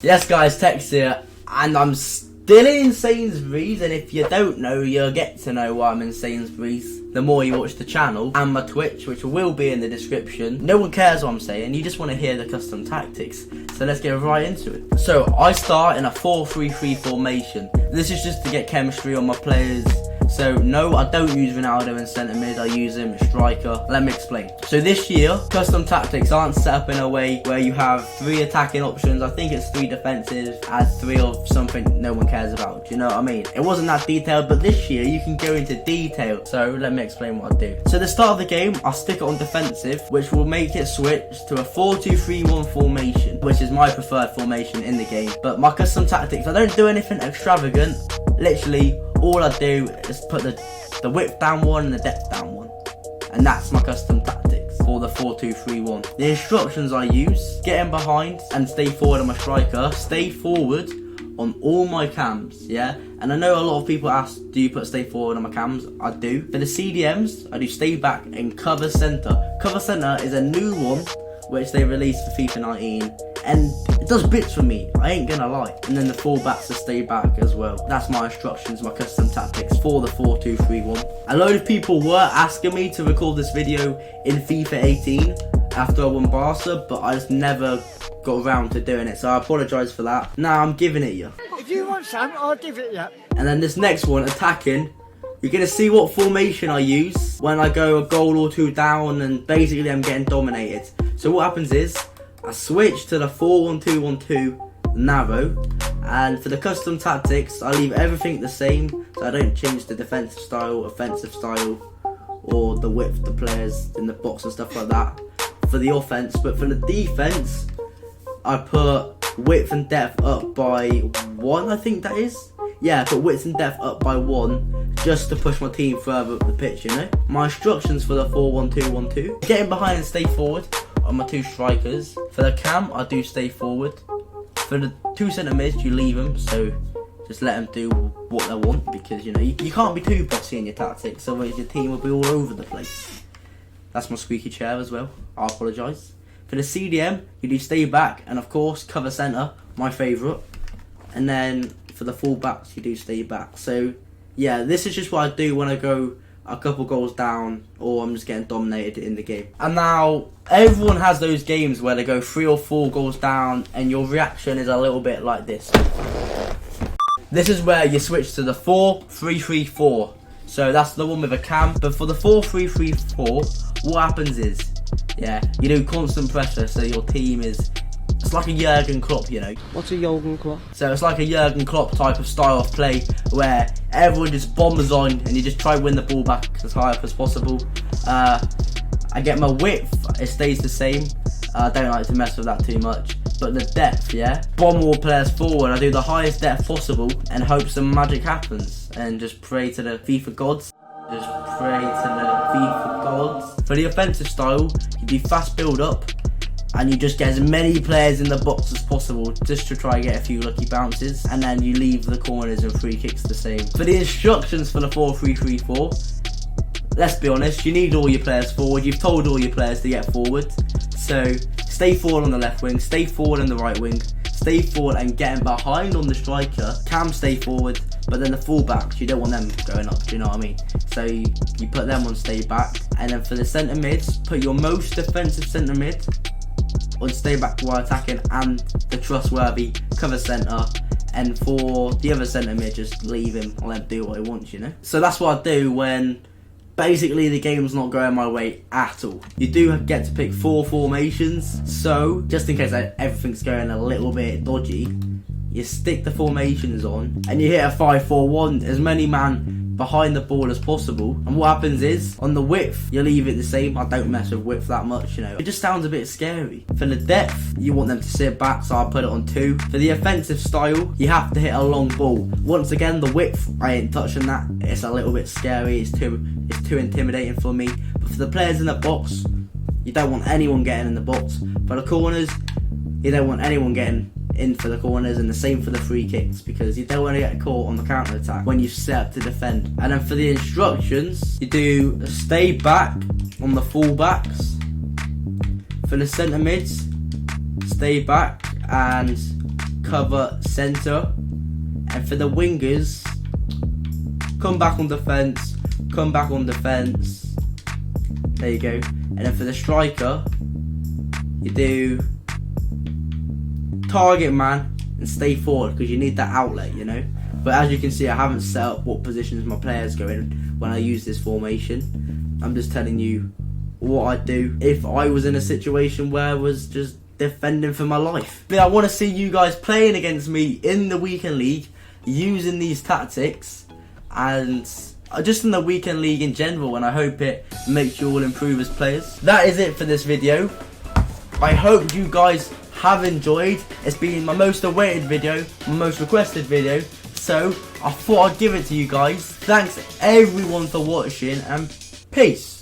Yes guys, Tex here, and I'm still in Sainsbury's, and if you don't know, you'll get to know why I'm in Sainsbury's the more you watch the channel, and my Twitch, which will be in the description. No one cares what I'm saying, you just want to hear the custom tactics, so let's get right into it. So, I start in a 4-3-3 formation. This is just to get chemistry on my players. So no, I don't use Ronaldo in centre mid, I use him as striker. Let me explain. So this year, custom tactics aren't set up in a way where you have 3 attacking options. I think it's 3 defensive and 3 of something no one cares about. Do you know what I mean? It wasn't that detailed, but this year you can go into detail. So let me explain what I do. So at the start of the game, I'll stick it on defensive, which will make it switch to a 4-2-3-1 formation, which is my preferred formation in the game. But my custom tactics, I don't do anything extravagant. Literally, all I do is put the width down one and the depth down one. And that's my custom tactics for the 4-2-3-1. The instructions I use: get in behind and stay forward on my striker, stay forward on all my cams, yeah? And I know a lot of people ask, do you put stay forward on my cams? I do. For the CDMs, I do stay back and cover centre. Cover centre is a new one which they released for FIFA 19. And it does bits for me, I ain't gonna lie. And then the fullbacks to stay back as well. That's my instructions, my custom tactics for the 4-2-3-1. A load of people were asking me to record this video in FIFA 18 after I won Barca, but I just never got around to doing it, so I apologise for that. Now I'm giving it you. If you want some, I'll give it you. And then this next one, attacking, you're going to see what formation I use when I go a goal or 2 down and basically I'm getting dominated. So what happens is, I switch to the 4-1-2-1-2 narrow, and for the custom tactics I leave everything the same, so I don't change the defensive style, offensive style, or the width of the players in the box and stuff like that for the offense. But for the defense, I put width and depth up by 1, I think that is. Yeah, I put width and depth up by 1 just to push my team further up the pitch, you know. My instructions for the 4-1-2-1-2: get in behind and stay forward on my 2 strikers. For the cam, I do stay forward. For the 2 centre mids, you leave them, so just let them do what they want, because you know you can't be too bossy in your tactics, otherwise your team will be all over the place. That's my squeaky chair as well, I apologise. For the CDM, you do stay back and of course cover centre, my favourite. And then for the full-backs, you do stay back. So yeah, this is just what I do when I go a couple goals down or I'm just getting dominated in the game. And now, everyone has those games where they go 3 or 4 goals down and your reaction is a little bit like this. This is where you switch to the 4-3-3-4. So that's the one with a cam. But for the 4-3-3-4, what happens is, yeah, you do constant pressure, so your team is, it's like a Jurgen Klopp, you know. What's a Jurgen Klopp? So it's like a Jurgen Klopp type of style of play where everyone just bombers on and you just try to win the ball back as high up as possible. I get my width, it stays the same. I don't like to mess with that too much. But the depth, yeah, bomb all players forward. I do the highest depth possible and hope some magic happens. And just pray to the FIFA gods. Just pray to the FIFA gods. For the offensive style, you do fast build up and you just get as many players in the box as possible just to try and get a few lucky bounces, and then you leave the corners and free kicks the same. For the instructions for the 4-3-3-4, let's be honest, you need all your players forward. You've told all your players to get forward, so stay forward on the left wing, stay forward on the right wing, stay forward and getting behind on the striker. Cam stay forward, but then the fullbacks, you don't want them going up, do you know what I mean? So you put them on stay back. And then for the centre mids, put your most defensive centre mid on stay back while attacking and the trustworthy cover centre. And for the other centre mid, just leave him and let him do what he wants, you know? So that's what I do when basically the game's not going my way at all. You do get to pick 4 formations, so just in case everything's going a little bit dodgy, you stick the formations on and you hit a 5-4-1, as many man behind the ball as possible. And what happens is, on the width, you leave it the same. I don't mess with width that much, you know. It just sounds a bit scary. For the depth, you want them to sit back, so I'll put it on 2. For the offensive style, you have to hit a long ball. Once again, the width, I ain't touching that. It's a little bit scary. It's too intimidating for me. But for the players in the box, you don't want anyone getting in the box. For the corners, you don't want anyone getting in for the corners, and the same for the free kicks, because you don't want to get caught on the counter attack when you set up to defend. And then for the instructions, you do stay back on the full-backs. For the centre mids, stay back and cover centre, and for the wingers, come back on defence, come back on defence. There you go. And then for the striker, you do target man and stay forward because you need that outlet, you know. But as you can see, I haven't set up what positions my players go in when I use this formation. I'm just telling you what I'd do if I was in a situation where I was just defending for my life. But I want to see you guys playing against me in the weekend league using these tactics, and just in the weekend league in general, and I hope it makes you all improve as players. That is it for this video. I hope you guys have enjoyed. It's been my most awaited video, my most requested video, so I thought I'd give it to you guys. Thanks everyone for watching, and peace.